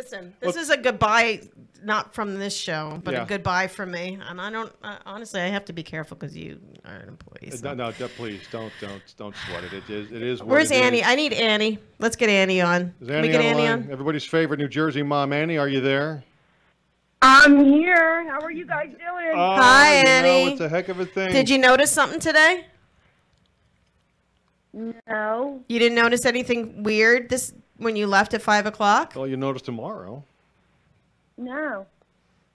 Listen, this is a goodbye, not from this show, but a goodbye from me. And I don't, honestly, I have to be careful because you are an employee. So. No, please don't sweat it. It is. Where's Annie? I need Annie. Let's get Annie on. Is Annie Can we get on Annie line? on? Everybody's favorite New Jersey mom, Annie. Are you there? I'm here. How are you guys doing? Hi, Annie. It's a heck of a thing. Did you notice something today? No. You didn't notice anything weird when you left at 5 o'clock? Well, you notice tomorrow. No.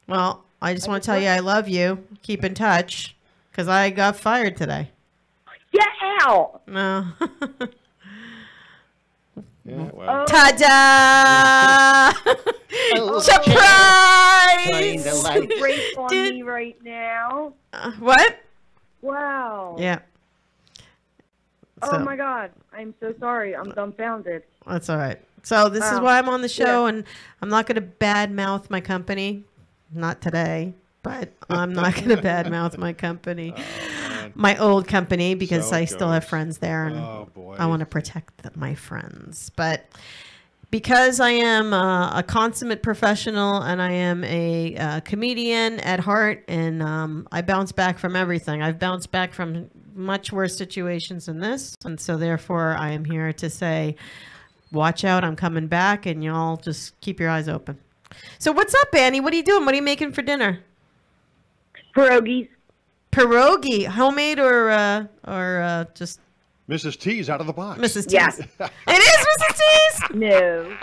Well, I just want to tell you I love you. Keep in touch because I got fired today. Get out. No. Yeah, well. Ta-da! Surprise! Break on me right now. What? Wow. Yeah. Oh my God. I'm so sorry. I'm dumbfounded. That's all right. So this is why I'm on the show, and I'm not going to badmouth my company. Not today, but I'm not going to badmouth my company. My old company, because I still have friends there, and I want to protect my friends. But because I am a consummate professional and I am a comedian at heart, and I bounce back from everything. I've bounced back from much worse situations than this, and so therefore I am here to say, watch out, I'm coming back, and y'all just keep your eyes open. So what's up, Annie? What are you doing? What are you making for dinner? Pierogies. Pierogi, homemade or just Mrs. T's out of the box. Mrs. T's. Yes. It is Mrs. T's? No.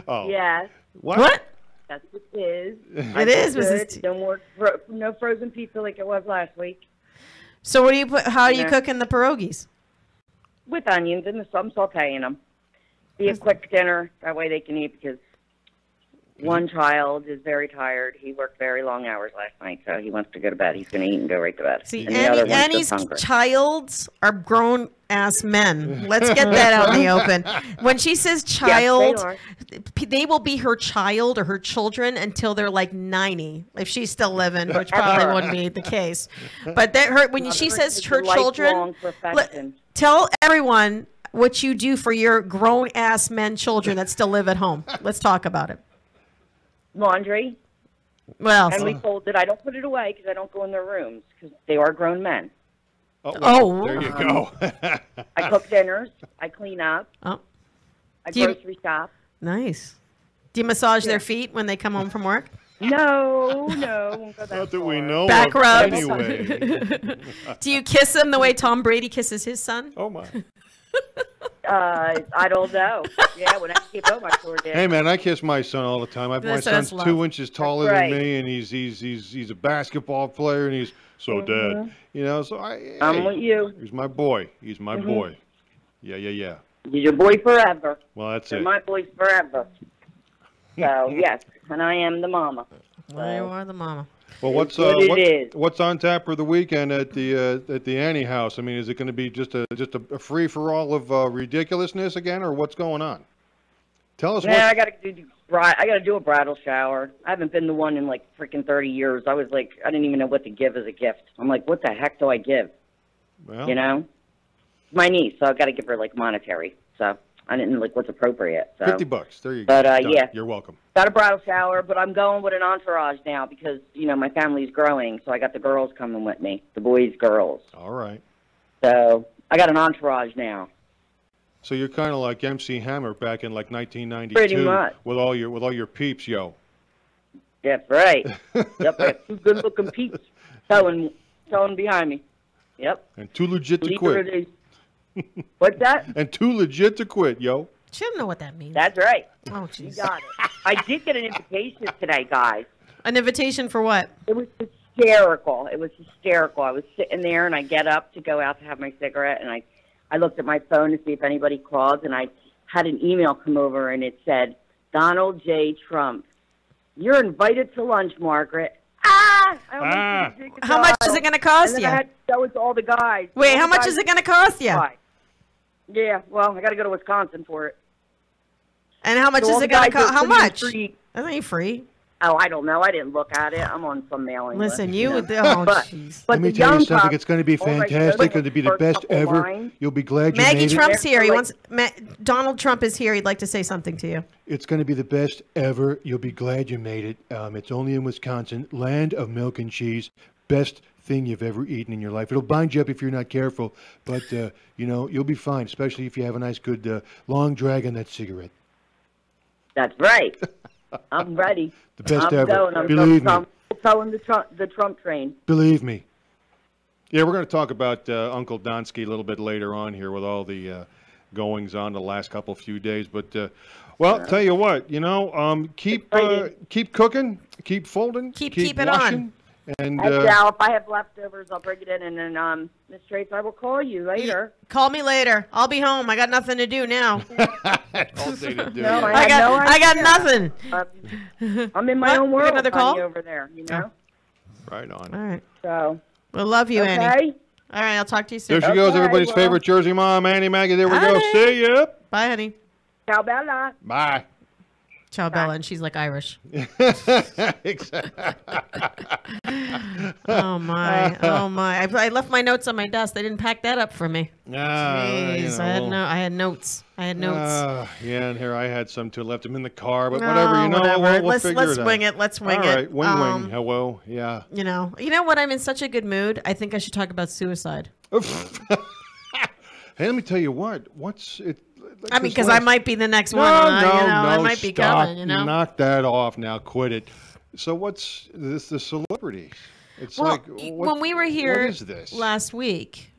Oh. Yes. What? That's what it is. It is Mrs. T. No more, no frozen pizza like it was last week. So what do you put? How are you cooking the pierogies? With onions and I'm sauteing them. Be a quick dinner. That way they can eat because one child is very tired. He worked very long hours last night, so he wants to go to bed. He's going to eat and go right to bed. See, and the other one's Annie's just hungry. childs are grown-ass men. Let's get that out in the open. When she says child, yes, they will be her child or her children until they're like 90, if she's still living, which probably wouldn't be the case. But when she says her children, tell everyone what you do for your grown-ass men children that still live at home. Let's talk about it. Laundry. Well, and we fold it. I don't put it away because I don't go in their rooms because they are grown men. There you go. I cook dinners. I clean up. I grocery shop. Nice. Do you massage their feet when they come home from work? No. Won't go that Not that we know Back of rubs. anyway. Do you kiss him the way Tom Brady kisses his son? Oh, my. I don't know. Yeah, when I keep home, I sure did. Hey, man, I kiss my son all the time. My son's 2 inches taller than me, and he's a basketball player, and he's Dad. You know, so I'm with you. He's my boy. He's my boy. Yeah. He's your boy forever. Well, that's You're it. my boy forever. So, yes, and I am the mama. Well, you are the mama. Well, what's on tap for the weekend at the Annie house? I mean, is it going to be just a free for all of ridiculousness again, or what's going on? Tell us. I got to do a bridal shower. I haven't been to one in like freaking 30 years. I was like, I didn't even know what to give as a gift. I'm like, what the heck do I give? Well, you know, my niece, so I've got to give her like monetary. So I didn't know like what's appropriate. So. $50. There you go. But yeah, you're welcome. Got a bridal shower, but I'm going with an entourage now because my family's growing. So I got the girls coming with me, the boys, girls. All right. So I got an entourage now. So you're kind of like MC Hammer back in like 1992. Pretty much. With all your peeps, yo. That's right. Yep, I got 2 good-looking peeps towing behind me. Yep. And 2 legit to quit. What's that? And 2 legit to quit, yo. She don't know what that means. That's right. Oh, jeez. You got it. I did get an invitation today, guys. An invitation for what? It was hysterical. I was sitting there, and I get up to go out to have my cigarette, and I looked at my phone to see if anybody called, and I had an email come over, and it said, Donald J. Trump, you're invited to lunch, Margaret. How much is it going to cost you? I had to show it to all the guys. Wait, how much is it going to cost you? Yeah, well, I got to go to Wisconsin for it. And how much is it going to cost? How much? That ain't free. Oh, I don't know. I didn't look at it. I'm on some mailing list. Listen, Oh, jeez. Let me tell you something. It's going to be fantastic. It's going to be the best ever. You'll be glad you made it. Maggie Trump's here. Donald Trump is here. He'd like to say something to you. It's going to be the best ever. You'll be glad you made it. It's only in Wisconsin, land of milk and cheese. Best thing you've ever eaten in your life. It'll bind you up if you're not careful, but you'll be fine, especially if you have a nice, good, long drag on that cigarette. That's right. I'm ready. The best I'm ever. Going. Believe me. I'm towing the Trump train. Believe me. Yeah, we're going to talk about Uncle Donsky a little bit later on here with all the goings on the last few days. But tell you what, keep cooking, keep folding, keep it washing. on. And if I have leftovers, I'll bring it in, and then Miss Trace, I will call you later. Call me later. I'll be home. I got nothing to do now. All day to do. I got nothing. I'm in my own world. Another call over there. Right on. All right. So. We'll love you, okay. Annie. All right, I'll talk to you soon. There she goes, everybody's favorite Jersey mom, Annie Maggie. There we go. See ya. Bye, honey. Ciao, Bella. Bye. Ciao, Bella, and she's like Irish. Oh my! I left my notes on my desk. They didn't pack that up for me. Jeez, I had notes. Yeah, and here I had some too. Left them in the car, but whatever. We'll figure it out. Let's wing it. Let's wing it. All right, wing. Hello, yeah. You know what? I'm in such a good mood. I think I should talk about suicide. Hey, let me tell you what. What's it? I mean, because I might be the next one. I might be coming. Knock that off now. Quit it. So what's this? The celebrities? It's when we were here what is this? last week,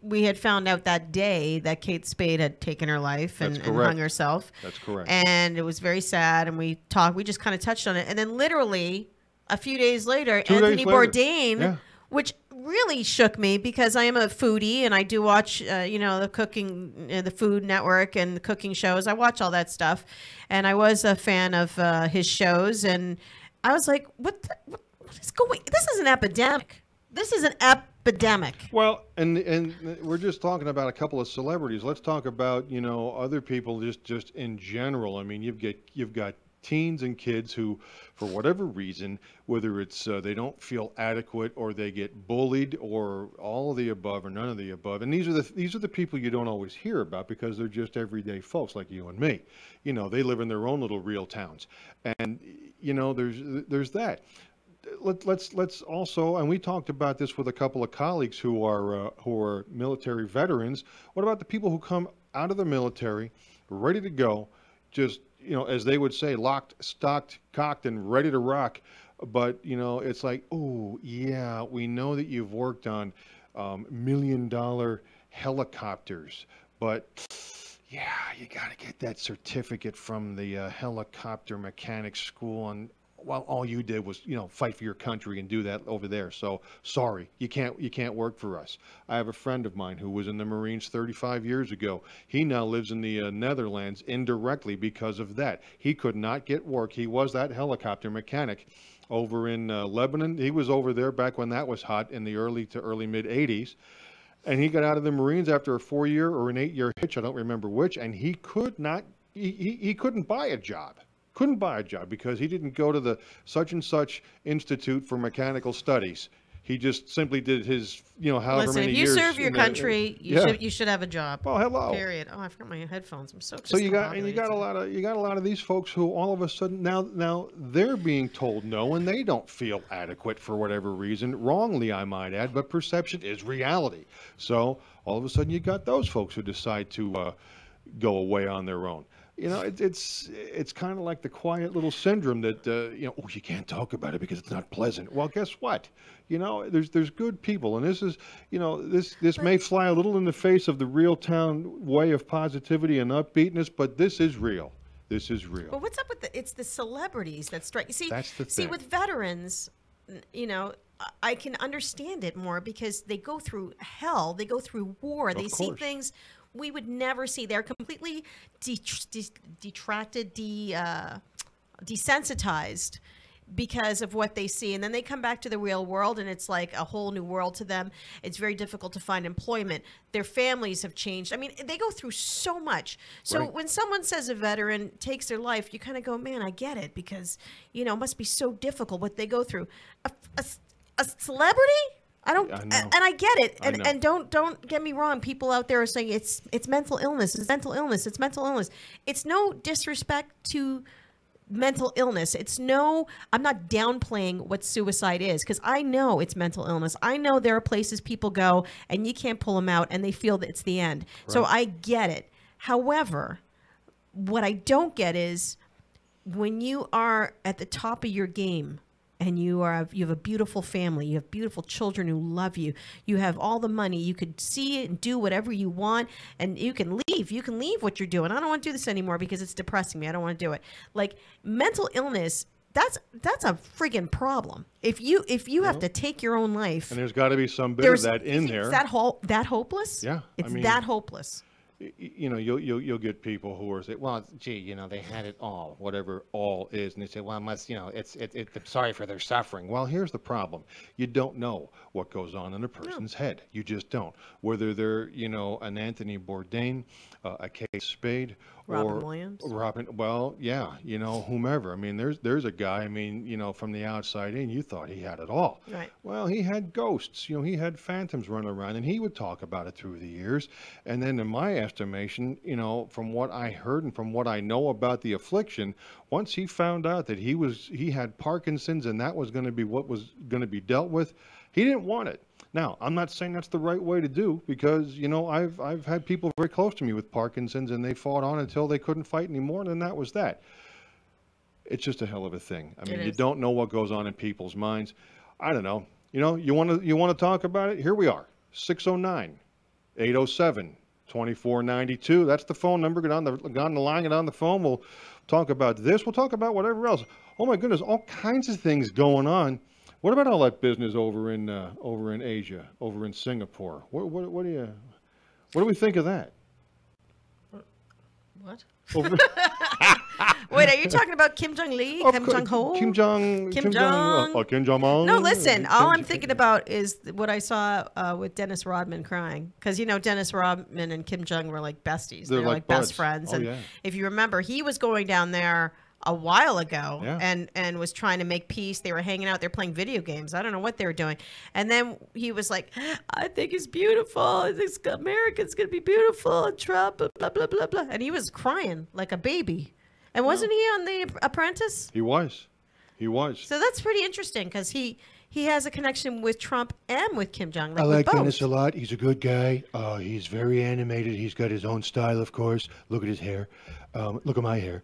we had found out that day that Kate Spade had taken her life and hung herself. That's correct. And it was very sad. And we just kind of touched on it. And then literally a few days later, Anthony Bourdain, which really shook me because I am a foodie and I do watch, the cooking, the Food Network and the cooking shows. I watch all that stuff. And I was a fan of his shows. And I was like, what is going? This is an epidemic. This is an epidemic. Well, and we're just talking about a couple of celebrities. Let's talk about, other people just in general. I mean, you've got teens and kids who, for whatever reason, whether it's they don't feel adequate or they get bullied or all of the above or none of the above. And these are the people you don't always hear about because they're just everyday folks like you and me. They live in their own little real towns. And there's that. Let's also, and we talked about this with a couple of colleagues who are military veterans. What about the people who come out of the military, ready to go, just as they would say, locked, stocked, cocked, and ready to rock. But, it's like, oh, yeah, we know that you've worked on $1 million helicopters, but yeah, you got to get that certificate from the helicopter mechanics school. And well, all you did was, fight for your country and do that over there. So sorry, you can't work for us. I have a friend of mine who was in the Marines 35 years ago. He now lives in the Netherlands indirectly because of that. He could not get work. He was that helicopter mechanic over in Lebanon. He was over there back when that was hot in the early mid 80s. And he got out of the Marines after a 4-year or an 8-year hitch. I don't remember which. And he could not, he couldn't buy a job. Couldn't buy a job because he didn't go to the such and such Institute for Mechanical Studies. He just simply did his, however many years. Listen, if you serve your country, you should have a job. Well, hello. Period. Oh, I forgot my headphones. I'm so. So you got a lot of these folks who all of a sudden now they're being told no and they don't feel adequate for whatever reason, wrongly I might add, but perception is reality. So all of a sudden you got those folks who decide to go away on their own. It's kind of like the quiet little syndrome that, you can't talk about it because it's not pleasant. Well, guess what? There's good people. And this is, this may fly a little in the face of the real town way of positivity and upbeatness, but this is real. This is real. But what's up with it's the celebrities that strike. You see, that's the thing. With veterans, I can understand it more because they go through hell. They go through war. They see things we would never see. They're completely detracted, desensitized because of what they see. And then they come back to the real world and it's like a whole new world to them. It's very difficult to find employment. Their families have changed. I mean, they go through so much. So when someone says a veteran takes their life, you kind of go, man, I get it, because, you know, it must be so difficult what they go through. A celebrity? I don't, and I get it. And don't get me wrong. People out there are saying it's mental illness. It's mental illness. It's mental illness. It's no disrespect to mental illness. I'm not downplaying what suicide is, because I know it's mental illness. I know there are places people go and you can't pull them out and they feel that it's the end. Right. So I get it. However, what I don't get is when you are at the top of your game and you have a beautiful family, you have beautiful children who love you, you have all the money, you could see it and do whatever you want, and you can leave what you're doing. I don't want to do this anymore because it's depressing me. I don't want to do it. Like, mental illness, that's a friggin' problem. If you have to take your own life, and there's got to be some bit of that in there. Is that hopeless? Yeah, it's that hopeless. You know, you'll get people who are say, well, gee, you know, they had it all, whatever all is, and they say, well, it's I'm sorry for their suffering. Well, here's the problem: you don't know what goes on in a person's head. You just don't. Whether they're, you know, an Anthony Bourdain, a Kate Spade, Robin Williams. Well, yeah, you know, whomever. I mean, there's a guy. I mean, you know, from the outside in, you thought he had it all. Right. Well, he had ghosts. You know, he had phantoms running around, and he would talk about it through the years. And then, in my estimation, you know, from what I heard and from what I know about the affliction, once he found out that he had Parkinson's and that was going to be what was going to be dealt with, he didn't want it. Now, I'm not saying that's the right way to do, because, you know, I've had people very close to me with Parkinson's and they fought on until they couldn't fight anymore, and then that was that. It's just a hell of a thing. I mean, you don't know what goes on in people's minds. I don't know. You know, you want to talk about it? Here we are. 609-807-2492. That's the phone number. Get on the line, get on the phone. We'll talk about this. We'll talk about whatever else. Oh my goodness, all kinds of things going on. What about all that business over in Asia, over in Singapore? What do we think of that? What? Wait, are you talking about Kim Jong-Lee, Kim Jong-ho? Kim Jong-un? No, listen. All I'm thinking about is what I saw with Dennis Rodman crying, because you know Dennis Rodman and Kim Jong were like besties. They're like best friends. Oh, and yeah. if you remember, he was going down there a while ago, yeah, and was trying to make peace. They were hanging out. They're playing video games. I don't know what they were doing. And then he was like, I think it's beautiful. I think America's going to be beautiful. And Trump, blah, blah, blah, blah, blah. And he was crying like a baby. And wasn't he on The Apprentice? He was. So that's pretty interesting, because he has a connection with Trump and with Kim Jong. I like Dennis a lot. He's a good guy. He's very animated. He's got his own style, of course. Look at his hair. Look at my hair.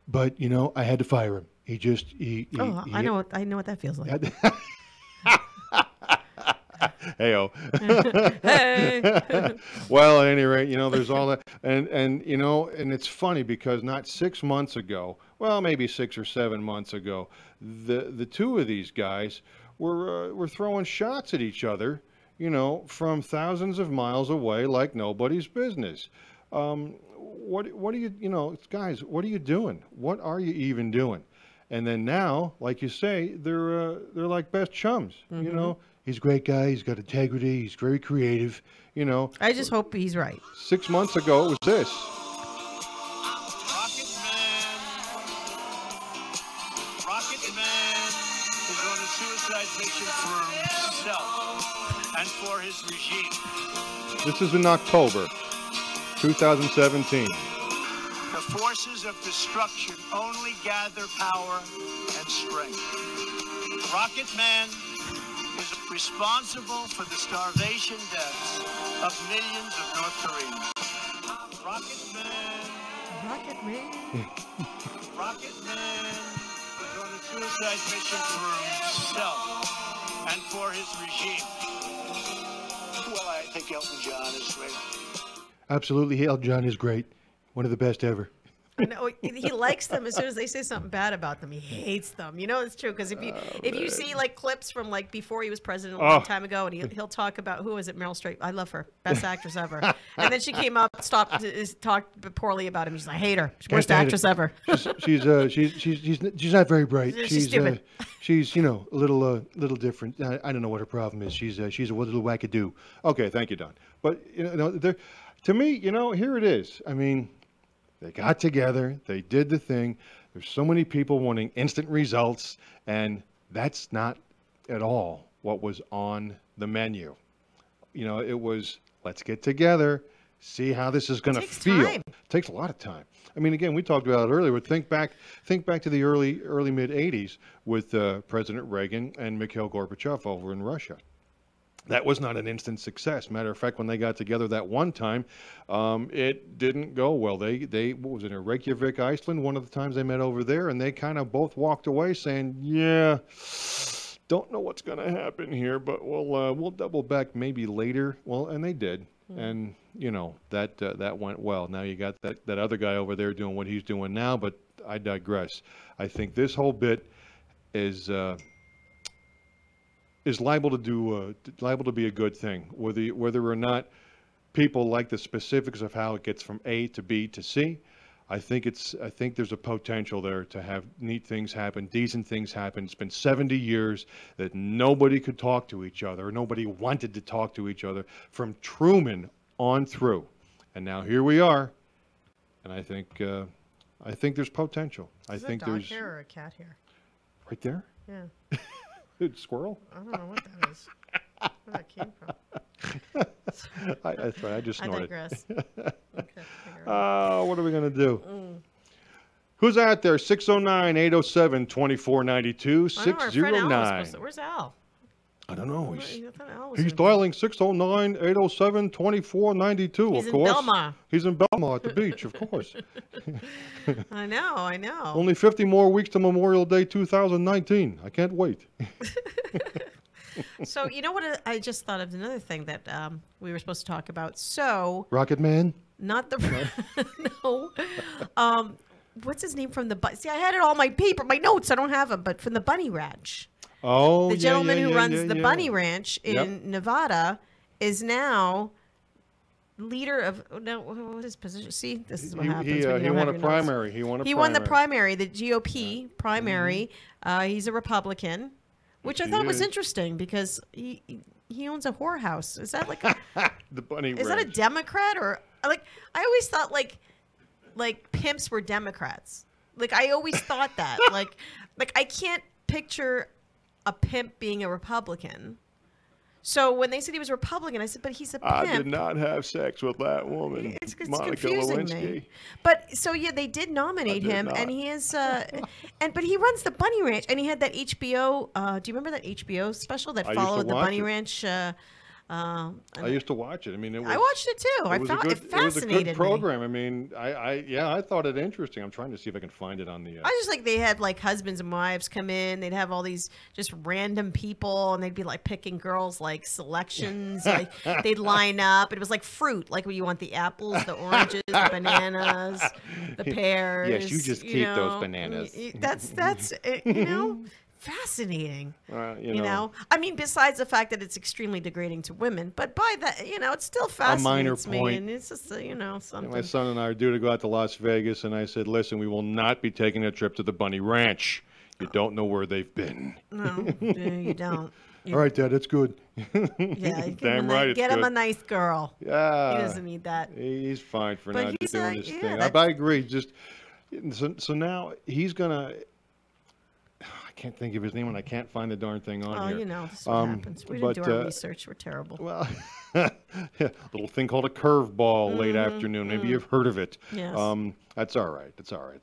But, you know, I had to fire him. I know what that feels like. Hey-o. Hey. Well, at any rate, you know, there's all that. And you know, and it's funny because not 6 months ago, well, maybe 6 or 7 months ago, the two of these guys were throwing shots at each other, you know, from thousands of miles away like nobody's business. What are you know, guys, what are you doing? What are you even doing? And then now, like you say, they're like best chums, mm-hmm. you know. He's a great guy. He's got integrity. He's very creative, you know. I just hope he's right. 6 months ago, it was this. Rocket Man is on a suicide mission for himself and for his regime. This is in October 2017. The forces of destruction only gather power and strength. Rocket Man is responsible for the starvation deaths of millions of North Koreans. Rocket Man was on a suicide mission for himself and for his regime. Well, I think Elton John is great. Absolutely. Elton John is great. One of the best ever. I know he likes them as soon as they say something bad about them. He hates them. You know, it's true because if you see like clips from like before he was president a long time ago, and he'll talk about who is it, Meryl Streep. I love her, best actress ever. And then she came up, talked poorly about him. She's like, I hate her, worst actress ever. She's not very bright. She's stupid. She's a little different. I don't know what her problem is. She's a little wackadoo. Okay, thank you, Don. But to me, here it is. I mean, they got together, they did the thing. There's so many people wanting instant results, and that's not at all what was on the menu. It was, let's get together, see how this is going to feel. It takes a lot of time. I mean, again, we talked about it earlier, but think back to the early mid 80s with President Reagan and Mikhail Gorbachev over in Russia. That was not an instant success. Matter of fact, when they got together that one time, it didn't go well. They what was it, in Reykjavik, Iceland, one of the times they met over there, and they kind of both walked away saying, yeah, don't know what's going to happen here, but we'll double back maybe later. Well, and they did. And, that went well. Now you got that other guy over there doing what he's doing now, but I digress. I think this whole bit is liable to be a good thing, whether or not people like the specifics of how it gets from A to B to C. I think there's a potential there to have neat things happen, decent things happen. It's been 70 years that nobody could talk to each other, or nobody wanted to talk to each other from Truman on through, and now here we are. And I think there's potential. Is it a dog hair or a cat hair? Right there. Yeah. Squirrel? I don't know what that is. Where that came from. That's right. I just snorted. I digress. Okay. What are we going to do? Who's out there? 609-807-2492. 609. Where's Al? I don't know. He's dialing 609-807-2492, He's of course. in Belmar. He's in Belmar at the beach, of course. I know. Only 50 more weeks to Memorial Day 2019. I can't wait. So, you know what? I just thought of another thing that we were supposed to talk about. So, Rocket Man? Not the no. What's his name from the See, I had it all my paper, my notes. I don't have them, but from the Bunny Ranch. Oh, the gentleman who runs the Bunny Ranch in Nevada is now leader of what is his position? See, this is what happens. He won a primary. He won the primary, the GOP primary. He's a Republican, which I thought was interesting because he owns a whorehouse. Is that like the Bunny Ranch? Is that a Democrat or like? I always thought like pimps were Democrats. Like I always thought that. like I can't picture a pimp being a Republican. So when they said he was Republican, I said, but he's a pimp. I did not have sex with that woman. It's confusing me. But so yeah, they did nominate him, and he is, but he runs the Bunny Ranch, and he had that HBO. Do you remember that HBO special that followed the Bunny Ranch? I used to watch it. I mean, I watched it too. I found it fascinated. It was a good program. I mean, I thought it interesting. I'm trying to see if I can find it on the. I just like they had like husbands and wives come in. They'd have all these just random people, and they'd be like picking girls like selections. Like they'd line up. It was like fruit, like where you want the apples, the oranges, the bananas, the pears. Yes, you just keep those bananas. That's fascinating. You know, I mean, besides the fact that it's extremely degrading to women, but by that, it still fascinates me. And it's just, something. My son and I are due to go out to Las Vegas, and I said, listen, we will not be taking a trip to the Bunny Ranch. You don't know where they've been. No, you don't. All right, Dad, that's good. Yeah, damn right. Get him a nice girl. Yeah, he doesn't need that. He's fine for not doing his thing. I agree. Just so now he's gonna. I can't think of his name, and I can't find the darn thing on here. This is what happens. We didn't do our research. We're terrible. Well, a little thing called a curveball late afternoon. Maybe you've heard of it. Yes. That's all right. It's all right.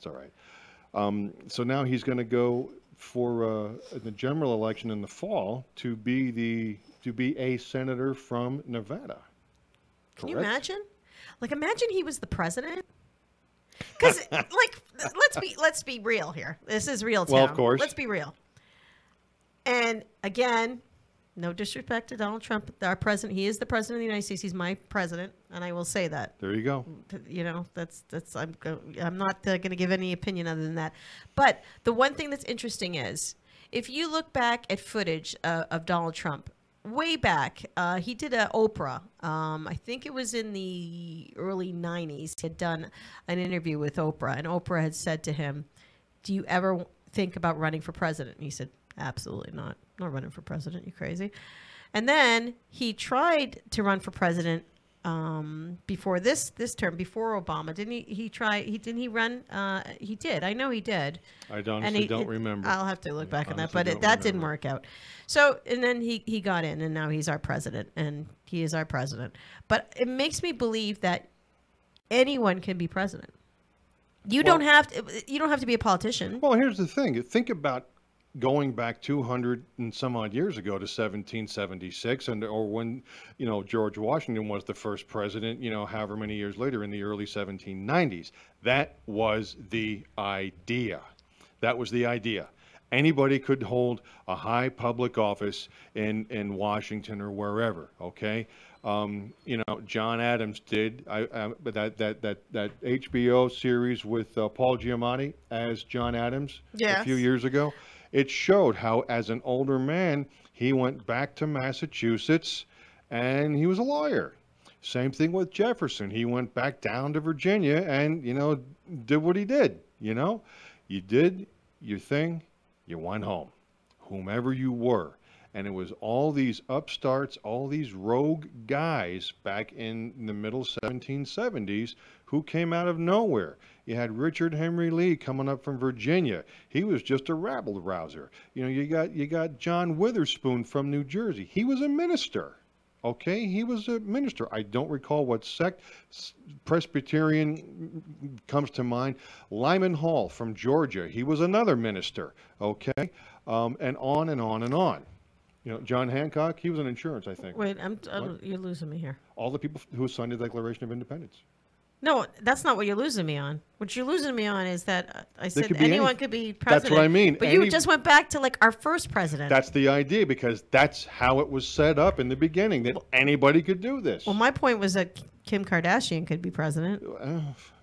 So now he's going to go for the general election in the fall to be a senator from Nevada. Can you imagine? Like, imagine he was the president. Because, like, let's be real here. This is real town. Well, of course. Let's be real. And again, No disrespect to Donald Trump, our president. He is the president of the United States. He's my president, and I will say that. There you go. You know, I'm not going to give any opinion other than that. But the one thing that's interesting is, if you look back at footage of Donald Trump, way back, he did an Oprah. I think it was in the early 90s. He had done an interview with Oprah, and Oprah had said to him, "Do you ever think about running for president?" And he said, "Absolutely not. I'm not running for president. You crazy?" And then he tried to run for president before this term, before Obama. Didn't he? Didn't he run? He did. I know he did. I honestly don't remember. I'll have to look back on that, but that didn't work out. So, and then he got in, and now he's our president, and he is our president. But it makes me believe that anyone can be president. You don't have to be a politician. Well, here's the thing. Think about going back 200 and some odd years ago to 1776, or when, George Washington was the first president, however many years later in the early 1790s. That was the idea. That was the idea. Anybody could hold a high public office in Washington or wherever. Okay. John Adams did that HBO series with Paul Giamatti as John Adams a few years ago. It showed how, as an older man, he went back to Massachusetts and he was a lawyer. Same thing with Jefferson. He went back down to Virginia and, did what he did. You did your thing, you went home, whomever you were. And it was all these upstarts, all these rogue guys back in the middle 1770s who came out of nowhere. You had Richard Henry Lee coming up from Virginia. He was just a rabble-rouser. You got John Witherspoon from New Jersey. He was a minister. Okay, he was a minister. I don't recall what sect. Presbyterian comes to mind. Lyman Hall from Georgia. He was another minister. Okay, and on and on and on. John Hancock, he was in insurance, I think. Wait, you're losing me here. All the people who signed the Declaration of Independence. No, that's not what you're losing me on. What you're losing me on is that I said anyone could be president. That's what I mean. But you just went back to our first president. That's the idea, because that's how it was set up in the beginning, that anybody could do this. Well, my point was that Kim Kardashian could be president.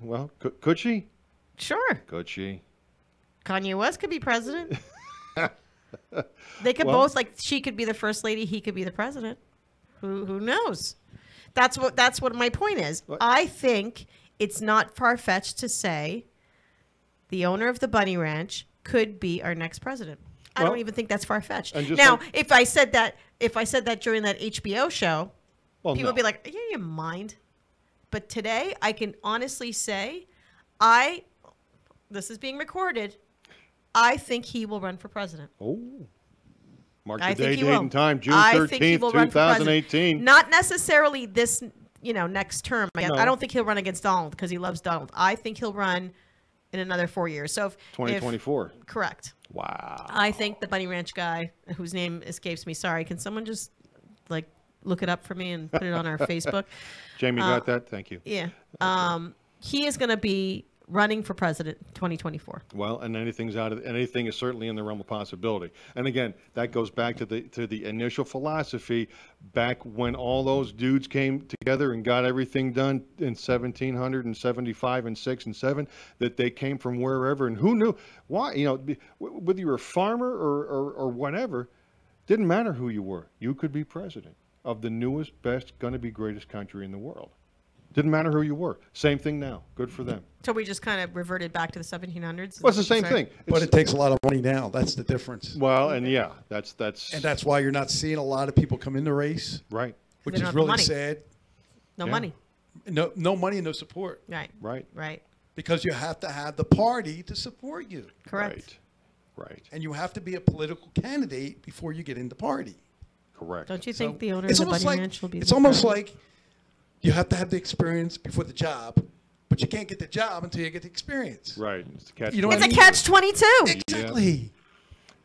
Well, could she? Sure. Could she? Kanye West could be president. They could both, she could be the first lady, he could be the president. Who knows? That's what my point is. What? I think it's not far-fetched to say the owner of the Bunny Ranch could be our next president. I don't even think that's far-fetched. Now, if I said that during that HBO show, people would be like, "Are you in your mind?" But today, I can honestly say, this is being recorded, I think he will run for president. Oh. Mark the date and time, June 13th, 2018. Not necessarily this, next term. I don't think he'll run against Donald because he loves Donald. I think he'll run in another 4 years. So 2024. Correct. Wow. I think the Bunny Ranch guy, whose name escapes me, sorry, can someone just look it up for me and put it on our Facebook? Jamie got that? Thank you. Yeah. He is going to be running for president 2024. Well, and anything is certainly in the realm of possibility. And again, that goes back to the initial philosophy back when all those dudes came together and got everything done in 1775 and 6 and 7, that they came from wherever, and who knew why, whether you were a farmer or whatever, didn't matter who you were. You could be president of the newest, best, gonna be greatest country in the world. Didn't matter who you were. Same thing now. Good for them. So we just kind of reverted back to the 1700s? Well, it's the same thing. But it takes a lot of money now. That's the difference. Well, and that's... And that's why you're not seeing a lot of people come in the race. Right. Which is really sad. No money. No money and no support. Right. Because you have to have the party to support you. Correct. Right. And you have to be a political candidate before you get in the party. Correct. Don't you think the owner of the Bunny Ranch will be It's almost like you have to have the experience before the job, but you can't get the job until you get the experience. Right. It's a catch. It's a catch-22. Exactly. Yeah.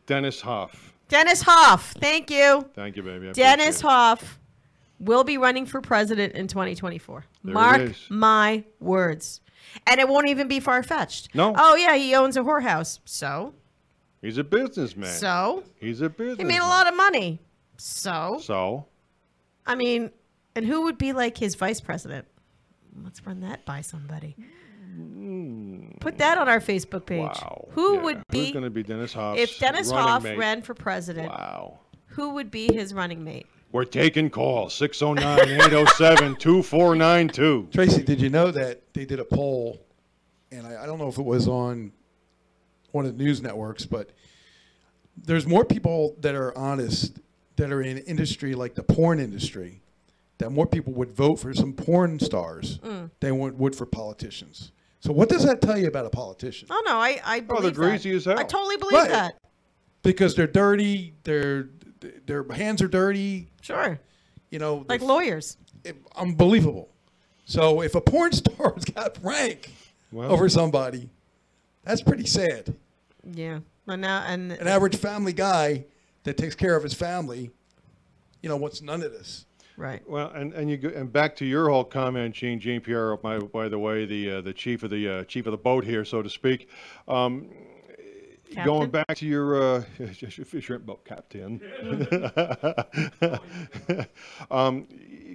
Dennis Hoff. Dennis Hoff. Thank you. Thank you, baby. Dennis Hoff will be running for president in 2024. Mark my words. And it won't even be far-fetched. No. Oh, yeah, he owns a whorehouse. So? He's a businessman. So? He's a businessman. He made a lot of money. So? I mean, and who would be like his vice president? Let's run that by somebody. Put that on our Facebook page. Wow. Who would be? Who's going to be Dennis Hoff's If Dennis running Hoff mate? ran for president, Wow. who would be his running mate? We're taking calls. 609-807-2492. Tracy, did you know that they did a poll, and I don't know if it was on one of the news networks, but there's more people that are honest that are in industry like the porn industry, that more people would vote for some porn stars than would for politicians. So what does that tell you about a politician? Oh, no, I believe they're greasy that. as hell. I totally believe that. Because they're dirty, their hands are dirty. Sure. You know, like lawyers. Unbelievable. So if a porn star's got rank over somebody, that's pretty sad. Yeah. Well, now, and an average family guy that takes care of his family, you know, wants none of this. Right. Well, and back to your whole comment, Jean Pierre, by the way, the chief of the boat here, so to speak. Going back to your shrimp boat captain.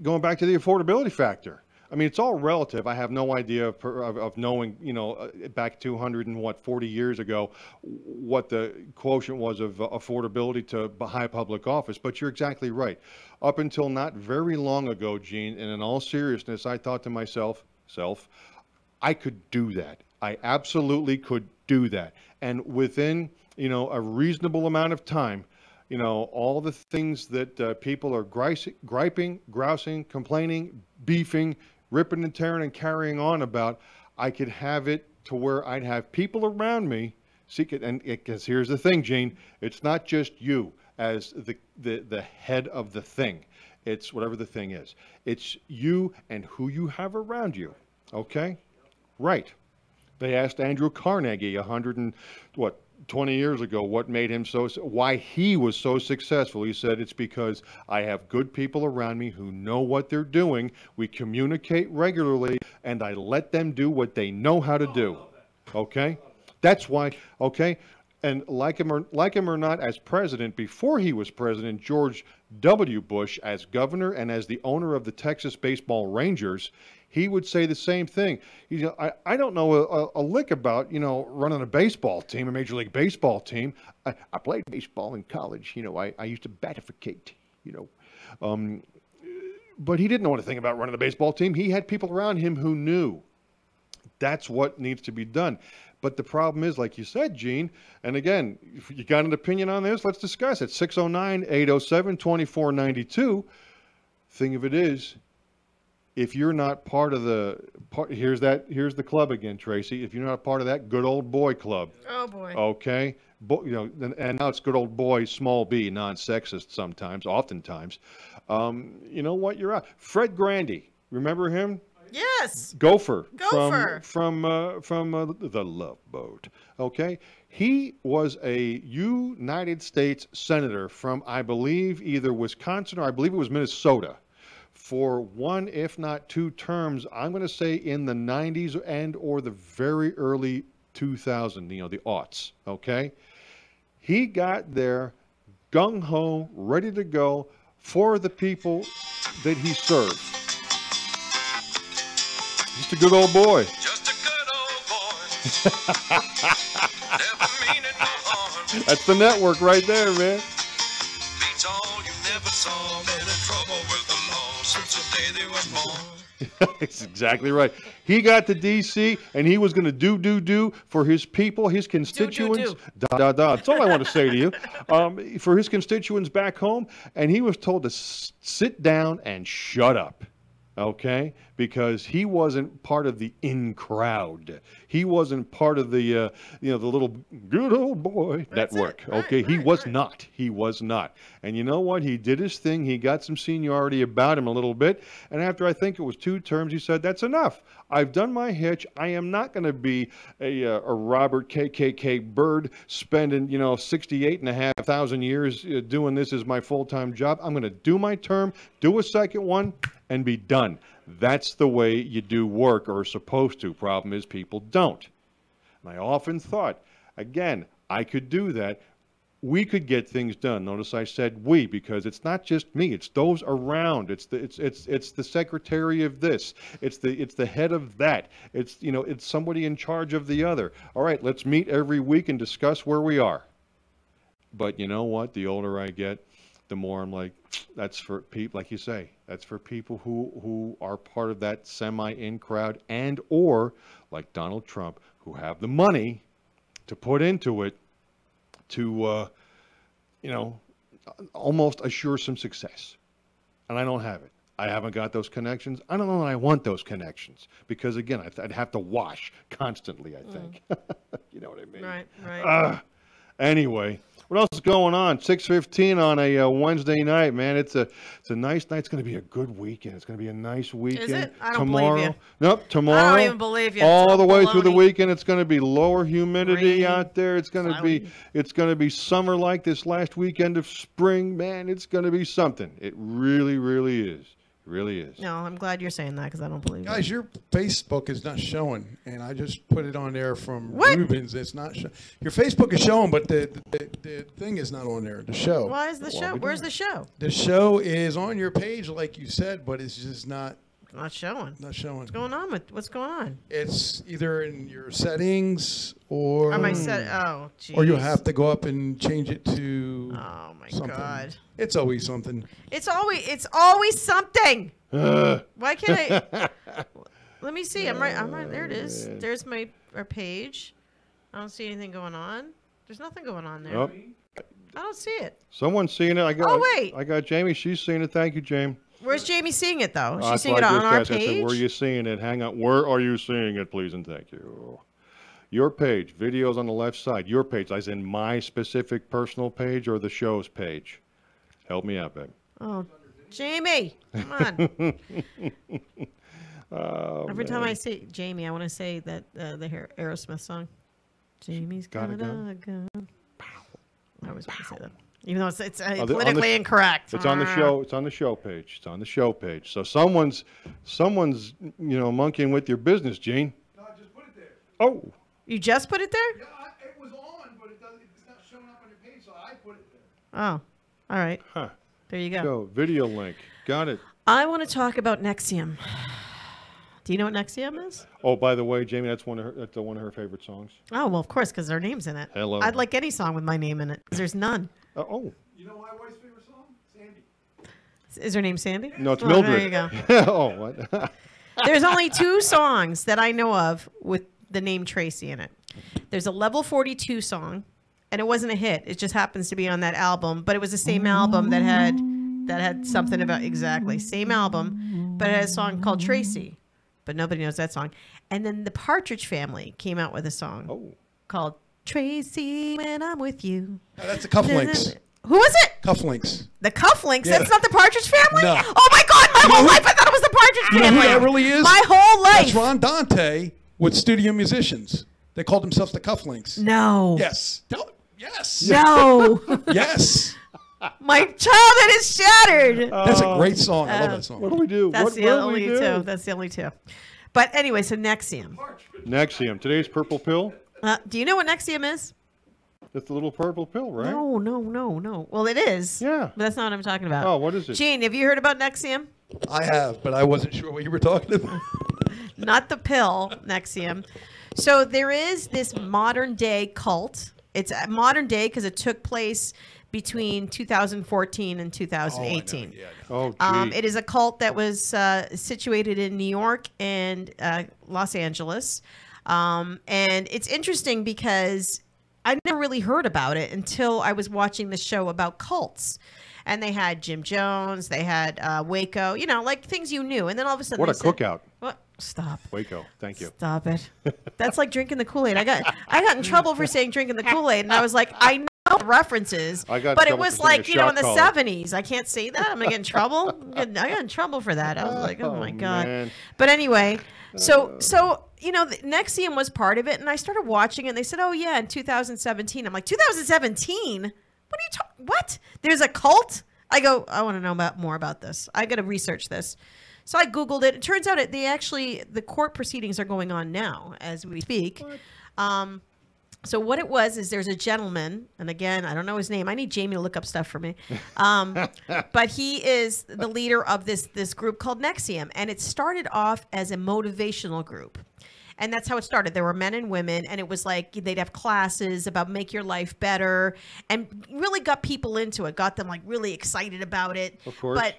Going back to the affordability factor. I mean, it's all relative. I have no idea of knowing, you know, back 240 years ago, what the quotient was of affordability to high public office. But you're exactly right. Up until not very long ago, Gene, and in all seriousness, I thought to myself, I could do that. I absolutely could do that. And within, you know, a reasonable amount of time, you know, all the things that people are griping, grousing, complaining, beefing, ripping and tearing and carrying on about, I could have it to where I'd have people around me seek it. And because here's the thing, Gene, it's not just you as the head of the thing. It's whatever the thing is. It's you and who you have around you. Okay? Right. They asked Andrew Carnegie 20 years ago what made him why he was so successful. He said, it's because I have good people around me who know what they're doing. We communicate regularly, and I let them do what they know how to do. Okay? That's why, okay? And like him or not, as president, before he was president, George W. Bush, as governor and as the owner of the Texas Baseball Rangers, he would say the same thing. I don't know a lick about, you know, running a baseball team, a Major League Baseball team. I played baseball in college. You know, I used to batificate, you know. But he didn't know anything about running a baseball team. He had people around him who knew. That's what needs to be done. But the problem is, like you said, Gene, and again, if you got an opinion on this, let's discuss it. 609-807-2492. Thing of it is, if you're not part of here's the club again, Tracy. If you're not a part of that good old boy club. Oh boy. Okay. You know, and now it's good old boy, small b, non-sexist sometimes, oftentimes. You know what? You're out. Fred Grandy. Remember him? Yes. Gopher. Gopher. From the Love Boat. Okay. He was a United States senator from, I believe, either Wisconsin or I believe it was Minnesota, for one, if not two terms. I'm going to say in the 90s and or the very early 2000s, you know, the aughts. Okay. He got there gung-ho, ready to go for the people that he served. Just a good old boy. Just a good old boy. Never meaning no harm. That's the network right there, man. Beats all you never saw. Been in trouble with the law since the day they were born. That's exactly right. He got to D.C. and he was going to do for his people, his constituents. That's all I want to say to you. For his constituents back home, and he was told to sit down and shut up. Okay, because he wasn't part of the in crowd. He wasn't part of the, you know, the little good old boy network. Okay, he was not. He was not. And you know what? He did his thing. He got some seniority about him a little bit. And after I think it was 2 terms, he said, "That's enough. I've done my hitch. I am not going to be a Robert KKK Byrd spending, you know, 68,500 years doing this as my full-time job. I'm going to do my term, do a second one, and be done." That's the way you do work, or are supposed to. Problem is, people don't. And I often thought, again, I could do that we could get things done. Notice I said we, because it's not just me. It's those around. It's the secretary of this. It's the head of that. It's it's somebody in charge of the other. All right, let's meet every week and discuss where we are. But you know what? The older I get, the more I'm like, that's for people, like you say, that's for people who are part of that semi-in crowd, and or like Donald Trump, who have the money to put into it to, almost assure some success. And I don't have it. I haven't got those connections. I don't know that I want those connections because, again, I'd have to wash constantly, I think. You know what I mean? Right. Anyway, what else is going on? 6:15 on a Wednesday night, man. It's a nice night. It's going to be a good weekend. It's going to be a nice weekend. Is it? I don't tomorrow. believe you. Nope, tomorrow. I don't even believe you. All the way baloney. through the weekend, it's going to be lower humidity Rain, out there. It's going to be summer-like this last weekend of spring. Man, it's going to be something. It really, really is. Really is. No, I'm glad you're saying that because I don't believe Guys, it. your Facebook is not showing, and I just put it on there from What? Rubens. It's not showing. Your Facebook is showing, but the thing is not on there. The show. Why is the show? Where's the show? The show is on your page, like you said, but it's just not Not showing. showing. What's going on? It's either in your settings or Am I set? Oh, geez. or you'll have to go up and change it to. Oh my something. God. It's always something. It's always something. Why can't I? Let me see. I'm right. There it is. There's our page. I don't see anything going on. There's nothing going on there. Nope. I don't see it. Someone's seeing it. Wait. I got Jamie. She's seeing it. Thank you, Jamie. Where's Jamie seeing it though? She's That's seeing what it I on just our asked. I said, page. where are you seeing it? Hang on. Where are you seeing it, please and thank you? Your page. Videos on the left side. Your page. As in my specific personal page or the show's page? Help me out, babe. Oh, Jamie, come on. Oh, Every time I say Jamie, I want to say that the Aerosmith song. Jamie's got a gun. I always want to say that. Even though it's politically incorrect. It's on the show. It's on the show page. It's on the show page. So someone's monkeying with your business, Gene. No, I just put it there. Oh. You just put it there? Yeah, it was on, but it's not showing up on your page, so I put it there. Oh, all right. Huh. There you go. So video link. Got it. I want to talk about Nexium. Do you know what Nexium is? Oh, by the way, Jamie, that's one of her favorite songs. Oh, well, of course, because her name's in it. Hello. I'd like any song with my name in it, because there's none. Oh. You know my wife's favorite song? Sandy. Is her name Sandy? No, it's Oh, Mildred. there you go. Oh, what? There's only 2 songs that I know of with the name Tracy in it. There's a Level 42 song, and it wasn't a hit. It just happens to be on that album, but it was the same album that had something about same album, but it had a song called Tracy, but nobody knows that song. And then the Partridge Family came out with a song called Tracy When I'm With You. That's the Cufflinks. Who was it? Cufflinks. The Cufflinks? Yeah. That's not the Partridge Family? No. Oh my God, my whole life I thought it was the Partridge You know Family. who that really is? My whole life. That's Ron Dante with studio musicians. They called themselves the Cufflinks. No. Yes. Yes. No. Yes. My childhood is shattered. That's a great song. I love that song. What do we do? That's What the will only we do? 2. That's the only 2. But anyway, so Nexium. Nexium. Today's purple pill. Do you know what Nexium is? It's the little purple pill, right? No. Well, it is. Yeah. But that's not what I'm talking about. Oh, what is it? Gene, have you heard about Nexium? I have, but I wasn't sure what you were talking about. Not the pill, Nexium. So there is this modern day cult. It's modern day because it took place between 2014 and 2018. Oh, gee. It is a cult that was situated in New York and Los Angeles. And it's interesting because I never really heard about it until I was watching the show about cults. And they had Jim Jones, they had Waco, like things you knew. And then all of a sudden, What a cookout. What? Stop. Waco. Thank you. Stop it. That's like drinking the Kool-Aid. I got in trouble for saying drinking the Kool-Aid, and I was like, I know the references, I got in but it trouble was for saying like, a in shot the caller. 70s. I can't say that. I'm going to get in trouble. I got in trouble for that. I was like, oh my God. Man. But anyway, so the Nexium was part of it, and I started watching it, and they said, oh, yeah, in 2017. I'm like, 2017? What are you talking? What? There's a cult? I go, I want to know more about this. I got to research this. So I Googled it. It turns out the court proceedings are going on now as we speak. So what it was is there's a gentleman, and again, I don't know his name. I need Jamie to look up stuff for me. But he is the leader of this group called Nexium, and it started off as a motivational group. And that's how it started. There were men and women, and it was like they'd have classes about make your life better, and really got people into it, got them like really excited about it. Of course. But,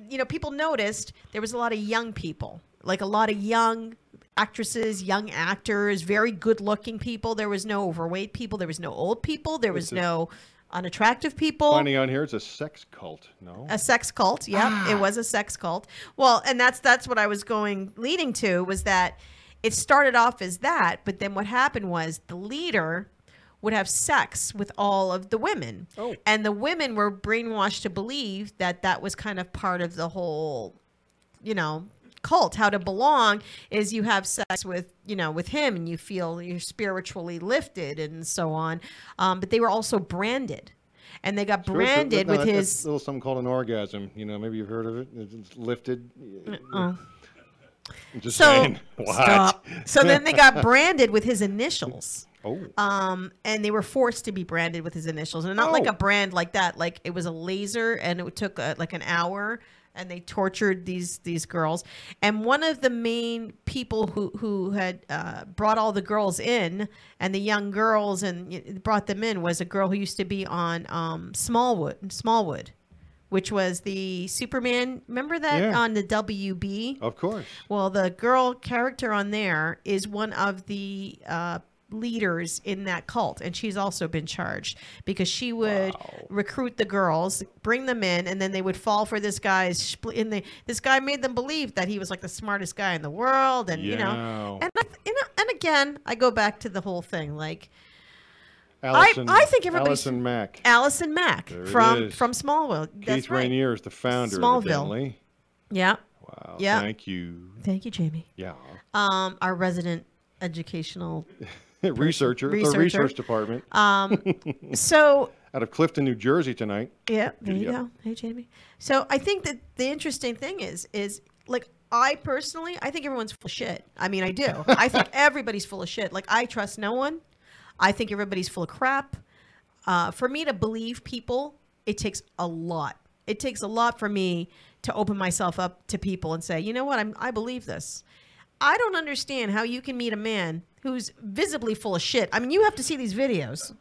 you know, people noticed there was a lot of young people, like a lot of young actresses, young actors, very good-looking people. There was no overweight people. There was no old people. There was no unattractive people. Finding on here, it's a sex cult. No, a sex cult. Yep, it was a sex cult. Well, and that's what I was leading to, was that it started off as that, but then what happened was the leader would have sex with all of the women, and the women were brainwashed to believe that that was kind of part of the whole, you know, cult. How to belong is you have sex with, you know, with him, and you feel you're spiritually lifted and so on. But they were also branded, and they got branded with his a little something called an orgasm. You know, maybe you've heard of it. It's lifted. Just saying. What? Stop. So then they got branded with his initials. Oh. And they were forced to be branded with his initials, and not like a brand like that. Like it was a laser, and it took like an hour. And they tortured these girls. And one of the main people who had brought all the girls in, and the young girls, and brought them in, was a girl who used to be on Smallwood, which was the Superman. Remember that on the WB? Of course. Well, the girl character on there is one of the leaders in that cult, and she's also been charged because she would recruit the girls, bring them in, and then they would fall for this guy's this guy made them believe that he was like the smartest guy in the world, and you know, and again, I go back to the whole thing, like I think everybody's Allison Mack from Smallville. That's Keith Rainier is the founder Smallville. of the family. Yeah. Wow. Yeah. Thank you, Jamie. Yeah. Our resident educational researcher, the research department. So out of Clifton, New Jersey tonight. Yeah, there you go. Hey, Jamie. So I think that the interesting thing is like, I personally, I think everyone's full of shit. I mean, I do. I think everybody's full of shit. Like, I trust no one. I think everybody's full of crap. For me to believe people, it takes a lot. It takes a lot for me to open myself up to people and say, you know what, I believe this. I don't understand how you can meet a man who's visibly full of shit. I mean, you have to see these videos.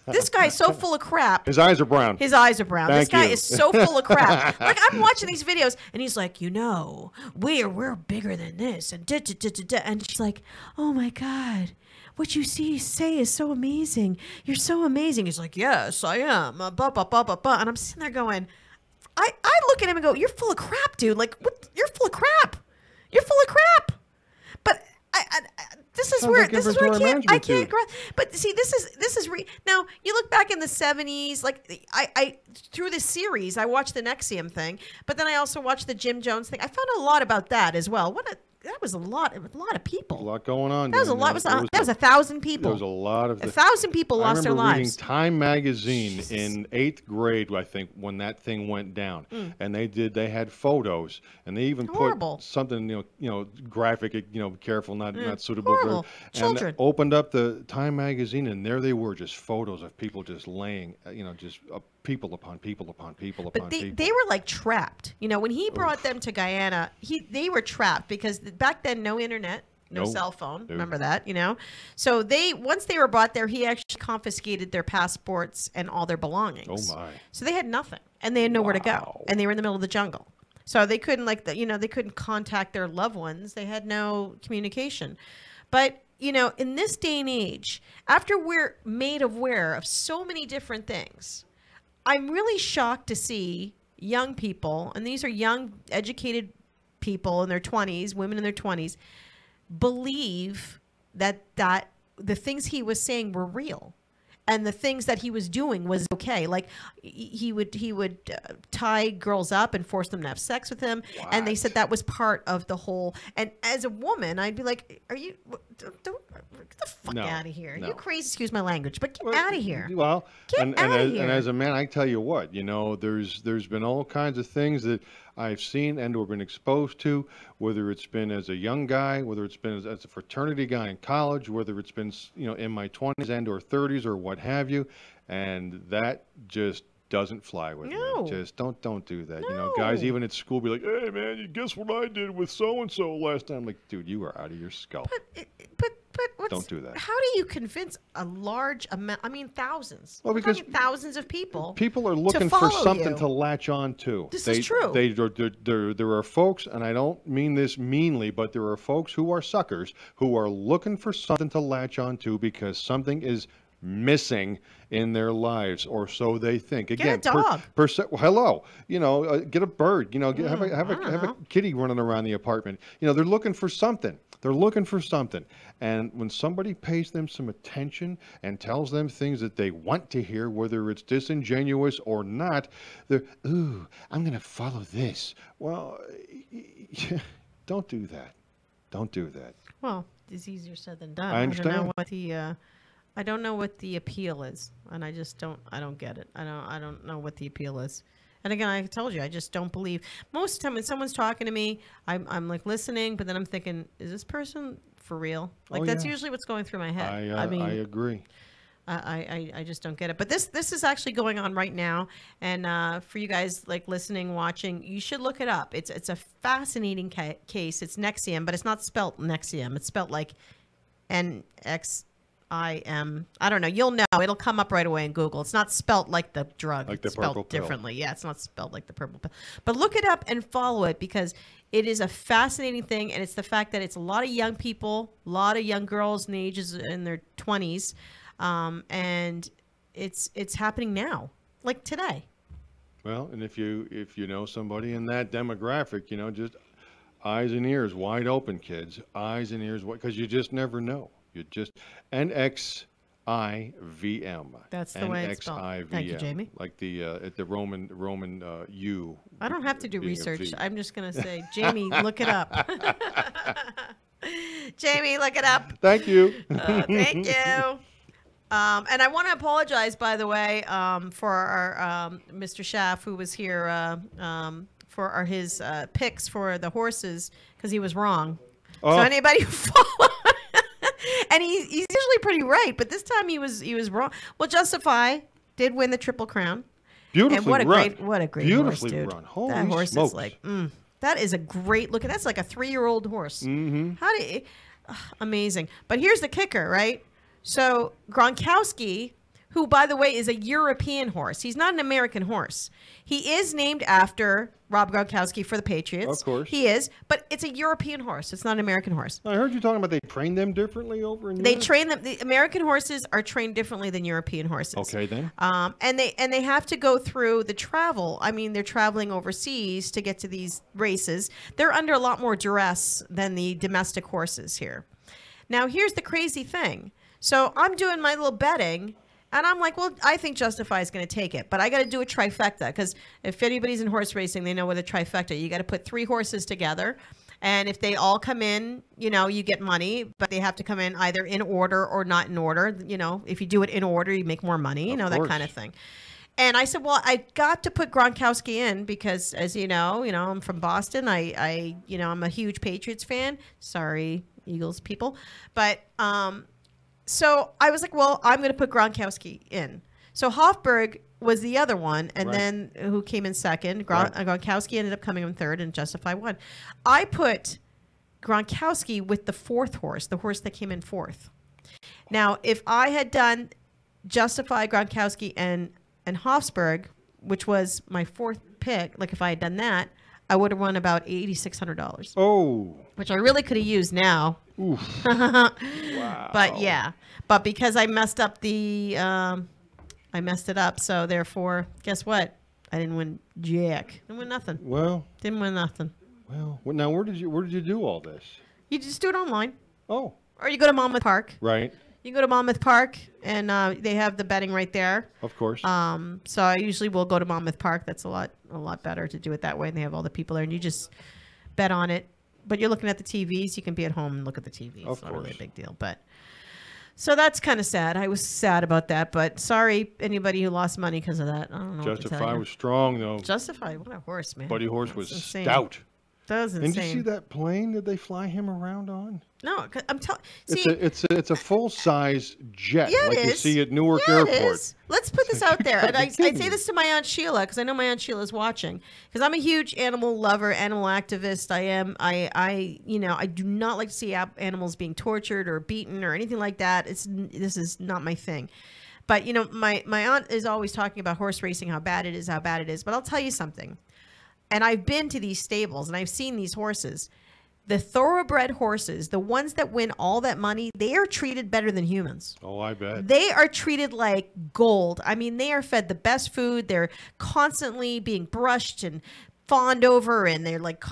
This guy is so full of crap. His eyes are brown. His eyes are brown. Thank this guy you. is so full of crap. Like, I'm watching these videos, and he's like, you know, we're bigger than this, and and she's like, oh my God, what you say is so amazing. You're so amazing. He's like, yes, I am. And I'm sitting there going, I look at him and go, you're full of crap, dude. Like, what? You're full of crap. You're full of crap. But this is where I can't grasp. But see, this is now you look back in the 70s, like I through this series, I watched the Nexium thing, but then I also watched the Jim Jones thing. I found a lot about that as well. That was a lot of people. A lot going on. That was a lot. That was 1,000 people. There was a lot of 1,000 people lost their lives. I remember reading Time magazine in 8th grade, I think, when that thing went down, and they had photos, and they even put something, you know, graphic, you know, careful, not suitable for children. And opened up the Time magazine, and there they were, just photos of people just laying, you know, just people upon people upon people upon people. But they were like trapped. You know, when he brought them to Guyana, they were trapped because back then, no internet, no cell phone. Remember that, you know? So once they were brought there, he actually confiscated their passports and all their belongings. Oh my. So they had nothing, and they had nowhere to go, and they were in the middle of the jungle. So they couldn't they couldn't contact their loved ones. They had no communication. But, you know, in this day and age, after we're made aware of so many different things, I'm really shocked to see young people, and these are young, educated people in their 20s, women in their 20s, believe that the things he was saying were real, and the things that he was doing was okay. Like he would tie girls up and force them to have sex with him, and they said that was part of the whole. And as a woman, I'd be like, "Are you? Don't get the fuck out of here! You crazy? Excuse my language, but get out of here! Well, get out of here!" And as a man, I tell you what, you know, there's been all kinds of things that I've seen and or been exposed to, whether it's been as a young guy, whether it's been as a fraternity guy in college, whether it's been, in my 20s and or 30s or what have you, and that just doesn't fly with me. Just don't do that. Guys even at school be like, "Hey man, you guess what I did with so and so last time?" Like, dude, you are out of your skull. But don't do that. How do you convince a large amount? I mean, thousands. Well, because thousands of people. People are looking for something to latch on to. This is true. There are folks, and I don't mean this meanly, but there are folks who are suckers who are looking for something to latch on to because something is missing in their lives, or so they think. Again, get a dog. Hello, get a bird. Have a kitty running around the apartment. They're looking for something. They're looking for something. And when somebody pays them some attention and tells them things that they want to hear, whether it's disingenuous or not, they're, ooh, I'm going to follow this. Well, don't do that. Don't do that. Well, it's easier said than done. I understand. I don't know what the appeal is, and I don't get it. I don't know what the appeal is. And again, I told you, I just don't believe. Most of the time when someone's talking to me, I'm like listening, but then I'm thinking, is this person for real? Like that's usually what's going through my head. I agree. I just don't get it. But this is actually going on right now, and for you guys like listening, watching, you should look it up. It's a fascinating case. It's Nexium, but it's not spelt Nexium. It's spelt like NXIM. I don't know. You'll know. It'll come up right away in Google. It's not spelt like the drug. Like the it's purple spelled pill. differently. Yeah, it's not spelled like the purple pill. But look it up and follow it because it is a fascinating thing, and it's the fact that it's a lot of young people, a lot of young girls in the ages in their 20s, and it's happening now, like today. Well, and if you know somebody in that demographic, just eyes and ears wide open, kids. Eyes and ears wide, because you just never know. You just NXIVM. That's the way it's spelled. Thank you, Jamie. Like the Roman U. I don't have to do research. I'm just gonna say, Jamie, look it up. Jamie, look it up. Thank you. Thank you. And I want to apologize, by the way, for our Mr. Schaff, who was here for his picks for the horses, because he was wrong. So anybody who followed. And he's usually pretty right, but this time he was wrong. Well, Justify did win the Triple Crown. Beautifully and what a run. great Beautifully horse, dude. run. Holy that horse smokes. is like, that is a great look. That's like a 3-year-old horse. Mm-hmm. How do you, amazing. But here's the kicker, right? So Gronkowski, who, by the way, is a European horse. He's not an American horse. He is named after Rob Gronkowski for the Patriots. Of course. He is, but it's a European horse. It's not an American horse. I heard you talking about they train them differently over in Europe. They train them. The American horses are trained differently than European horses. Okay, then. And they have to go through the travel. I mean, they're traveling overseas to get to these races. They're under a lot more duress than the domestic horses here. Now, here's the crazy thing. So I'm doing my little betting. And I'm like, well, I think Justify is going to take it. But I got to do a trifecta because if anybody's in horse racing, they know what a trifecta. You got to put 3 horses together. And if they all come in, you get money. But they have to come in either in order or not in order. If you do it in order, you make more money, that kind of thing. And I said, well, I got to put Gronkowski in because, as you know, I'm from Boston. I'm a huge Patriots fan. Sorry, Eagles people. But so I was like, well, I'm going to put Gronkowski in. So Hofberg was the other one, and then who came in second. Gronkowski ended up coming in third, and Justify won. I put Gronkowski with the 4th horse, the horse that came in 4th. Now, if I had done Justify, Gronkowski, and Hofsberg, which was my 4th pick, like if I had done that, I would have won about $8,600. Oh. Which I really could have used now. Oof. Wow. But because I messed up I messed it up. So therefore, guess what? I didn't win jack. Didn't win nothing. Well. Didn't win nothing. Well, now where did you do all this? You just do it online. Oh. Or you go to Monmouth Park. Right. You go to Monmouth Park, and they have the betting right there. Of course. So I usually will go to Monmouth Park. That's a lot better to do it that way, and they have all the people there, and you just bet on it. But you're looking at the TVs. You can be at home and look at the TV. It's not really a big deal. But So that's kind of sad. I was sad about that, but sorry anybody who lost money because of that. I don't know. Justify was strong though. Justify, what a horse, man. Buddy Horse That's was insane. stout. That was And insane. did you see that plane that they fly him around on? No, I'm telling. It's a full size jet, Yeah, like it you is. see at Newark Yeah, it Airport. is. Let's put this out there. And I say kidding me. this to my Aunt Sheila because I know my Aunt Sheila is watching. Because I'm a huge animal lover, animal activist. I am. I do not like to see animals being tortured or beaten or anything like that. This is not my thing. But, my aunt is always talking about horse racing, how bad it is. But I'll tell you something. And I've been to these stables and I've seen these horses. The thoroughbred horses, the ones that win all that money, they are treated better than humans. Oh, I bet. They are treated like gold. I mean, they are fed the best food. They're constantly being brushed and fawned over, and they're like,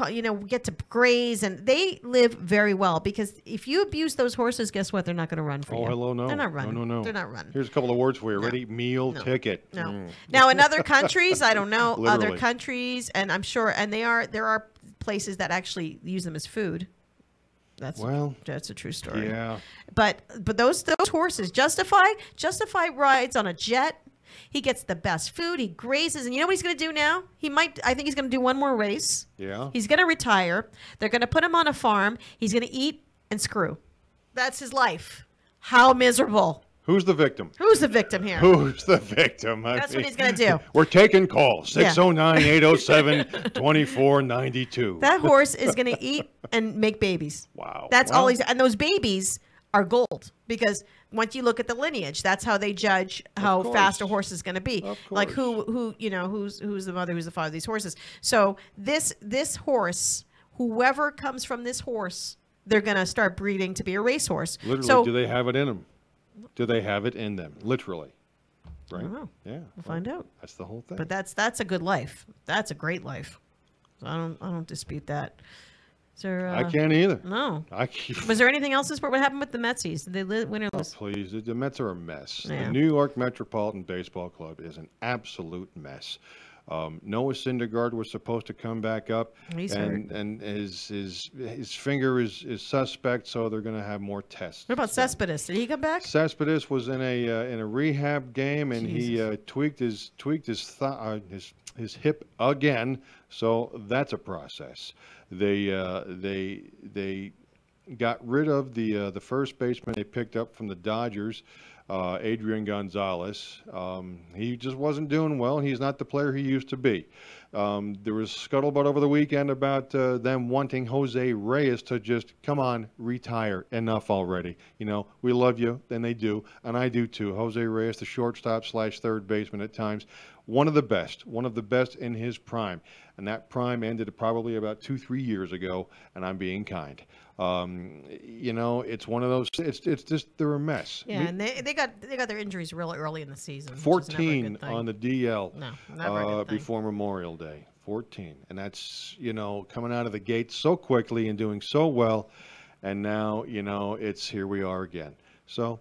get to graze, and they live very well because if you abuse those horses, guess what? They're not going to run for you. Oh, hello, no. They're not running. No. They're not running. Here's a couple of words for you. Ready? Meal ticket. No. Now, in other countries, I don't know, other Literally. countries, and I'm sure, and there are places that actually use them as food. That's a true story. Yeah. But those horses, Justify rides on a jet. He gets the best food. He grazes, and you know what he's going to do now? I think he's going to do one more race. Yeah. He's going to retire. They're going to put him on a farm. He's going to eat and screw. That's his life. How miserable. Who's the victim? Who's the victim here? Who's the victim? That's what he's going to do. We're taking calls. 609-807-2492. That horse is going to eat and make babies. Wow. That's all and those babies are gold because once you look at the lineage, that's how they judge how fast a horse is going to be. Like who's the mother, who's the father of these horses. So this horse, whoever comes from this horse, they're going to start breeding to be a racehorse. Literally, do they have it in them? Do they have it in them? Literally. Right? I don't know. Yeah. We'll find out. That's the whole thing. But that's a good life. That's a great life. So I don't dispute that. Is there, I can't either. No. Was there anything else in sport? What happened with the Metsies? Did they win or lose? Please, the Mets are a mess. Yeah. The New York Metropolitan Baseball Club is an absolute mess. Noah Syndergaard was supposed to come back up, and his finger is suspect, so they're going to have more tests. What about Cespedes? Did he come back? Cespedes was in a rehab game, and he tweaked his hip again. So that's a process. They got rid of the first baseman they picked up from the Dodgers. Adrian Gonzalez. He just wasn't doing well. He's not the player he used to be. There was scuttlebutt over the weekend about them wanting Jose Reyes to just, come on, retire. Enough already. We love you, and they do, and I do too. Jose Reyes, the shortstop / third baseman at times, one of the best in his prime. And that prime ended probably about 2-3 years ago, and I'm being kind. It's one of those. It's just they're a mess. Yeah, and they got their injuries really early in the season. 14 on the DL. No, never a good thing. Before Memorial Day. 14, and that's coming out of the gate so quickly and doing so well, and now it's here we are again. So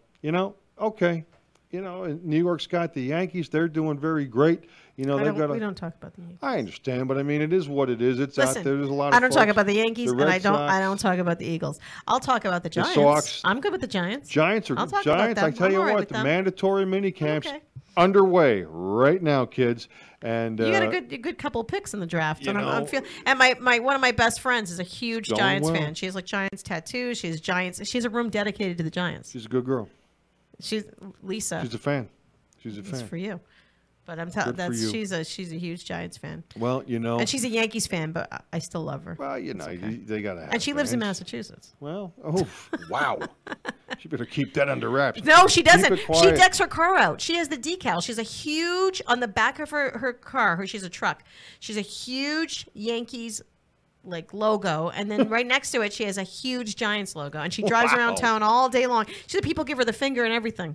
okay. New York's got the Yankees. They're doing very great. We don't talk about the Yankees. I understand, but I mean, it is what it is. It's Listen, out there. There's a lot of I don't talk folks. about the Yankees, The and Red I don't Sox. talk about the Eagles. I'll talk about the Giants. Sox. I'm good with the Giants. Giants are I'll talk about them. I tell I'm you all right what, with the them. mandatory mini camps Okay. underway right now, kids. And You got a good couple picks in the draft, and I'm know, feeling. And my one of my best friends is a huge Going Giants well. fan. She has like Giants tattoos. She has Giants. She has a room dedicated to the Giants. she's a good girl. She's Lisa. She's a fan. She's a It's fan. for you. But I'm telling Good for you. she's a huge Giants fan, Well, and she's a Yankees fan, but I still love her. well, they got to have And she lives in fans. Massachusetts. Well, wow. She better keep that under wraps. No, she doesn't. Keep it She quiet. decks her car out. She has the decal. She's a huge, on the back of her car, she's a truck. She's a huge Yankees logo, and then right next to it she has a huge Giants logo, and she drives around town all day long. She said people give her the finger and everything.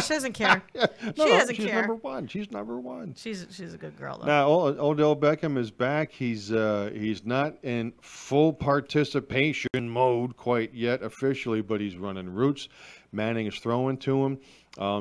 She doesn't care. She doesn't she's care. number one. She's number one. She's a good girl though. Now, Odell Beckham is back. He's not in full participation mode quite yet officially, but he's running routes. Manning is throwing to him.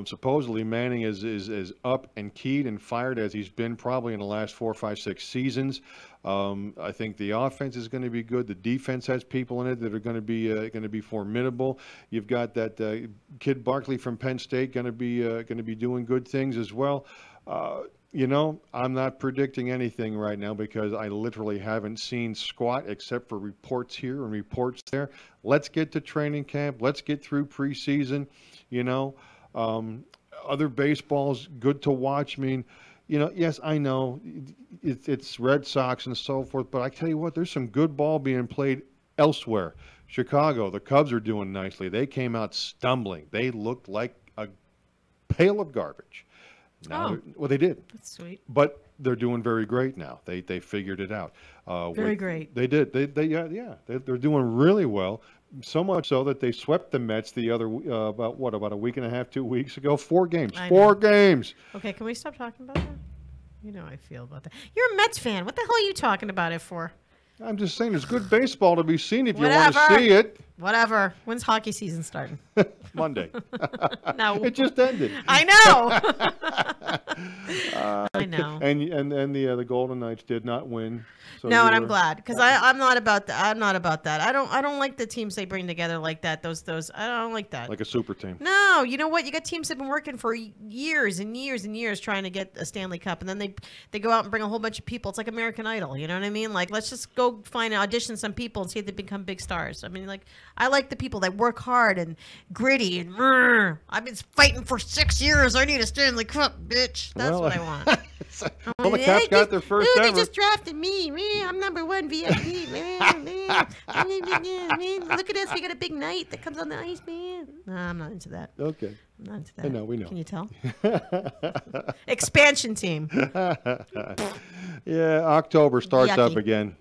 Supposedly Manning is up and keyed and fired as he's been probably in the last 4, 5, 6 seasons. I think the offense is going to be good. The defense has people in it that are going to be formidable. You've got that kid Barkley from Penn State going to be doing good things as well. I'm not predicting anything right now because I literally haven't seen squat except for reports here and reports there. Let's get to training camp. Let's get through preseason. Other baseball's good to watch. I mean, yes, I know it's Red Sox and so forth, but I tell you what, there's some good ball being played elsewhere. Chicago, the Cubs are doing nicely. They came out stumbling. They looked like a pail of garbage. Now, well, they did. That's sweet. But they're doing very great now. They figured it out. Very great. They did. They're doing really well. So much so that they swept the Mets the other about a week and a half, 2 weeks ago. 4 games. 4 games. Okay, can we stop talking about that? You know how I feel about that. You're a Mets fan. What the hell are you talking about it for? I'm just saying, there's good baseball to be seen if you want to see it. Whatever. When's hockey season starting? Monday. No. It just ended. I know. I know. And the Golden Knights did not win. So no, and I'm glad because I'm not about that. I'm not about that. I don't like the teams they bring together like that. Those I don't like that. Like a super team. No, you know what? You got teams that have been working for years and years and years trying to get a Stanley Cup, and then they go out and bring a whole bunch of people. It's like American Idol. You know what I mean? Like, let's just go find and audition some people and see if they become big stars. I mean, like, I like the people that work hard and gritty and I've been fighting for 6 years. I need a Stanley Cup, bitch. That's what I want. Well, the Caps got their first ever. They just drafted me. I'm number 1 VIP. Look at us. We got a big knight that comes on the ice, man. No, I'm not into that. Okay. I'm not into that. I know, we know. Can you tell? Expansion team. Yeah, October starts up again.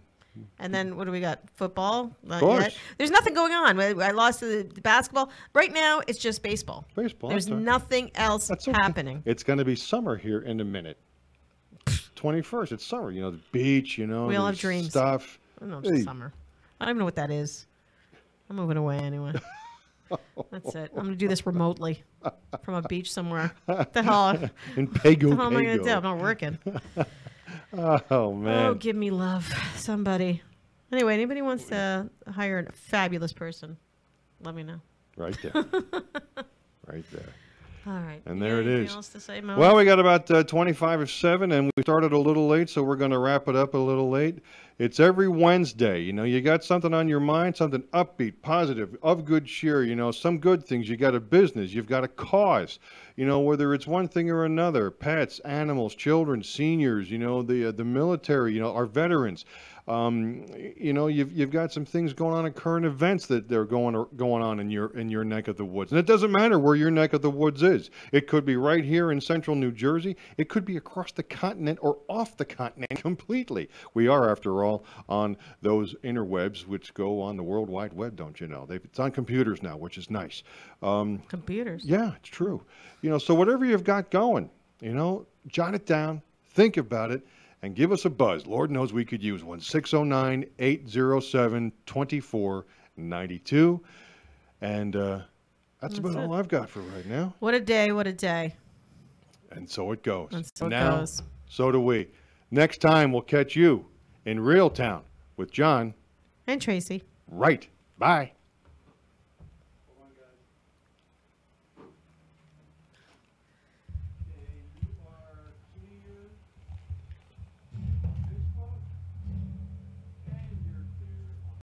And then what do we got? Football? Of course. Yet. There's nothing going on. I lost the basketball. Right now, it's just baseball. Baseball. There's nothing else happening. It's going to be summer here in a minute. 21st, it's summer. The beach, We all have dreams. Stuff. I don't know, it's summer. I don't even know what that is. I'm moving away anyway. That's it. I'm going to do this remotely from a beach somewhere. What the hell? In Pago. What the hell am I going to do? I'm not working. Oh, man. Oh, give me love. Somebody. Anyway, anybody wants to hire a fabulous person, let me know. Right there. Right there. All right. And there it is. Anything else to say, Mo? Well, we got about 25 of 7, and we started a little late, so we're going to wrap it up a little late. It's every Wednesday. You got something on your mind, something upbeat, positive, of good cheer, some good things. You got a business. You've got a cause, whether it's one thing or another, pets, animals, children, seniors, the military, our veterans. You've got some things going on in current events that they're going on in your neck of the woods. And it doesn't matter where your neck of the woods is. It could be right here in central New Jersey. It could be across the continent or off the continent completely. We are, after all, on those interwebs which go on the World Wide Web, don't you know? It's on computers now, which is nice. Computers? Yeah, it's true. So whatever you've got going, jot it down, think about it, and give us a buzz. Lord knows we could use one. 609-807-2492. And that's about all I've got for right now. What a day, what a day. And so it goes. And so it now, goes. So do we. Next time, we'll catch you in Real Town with John. And Tracy. Right. Bye.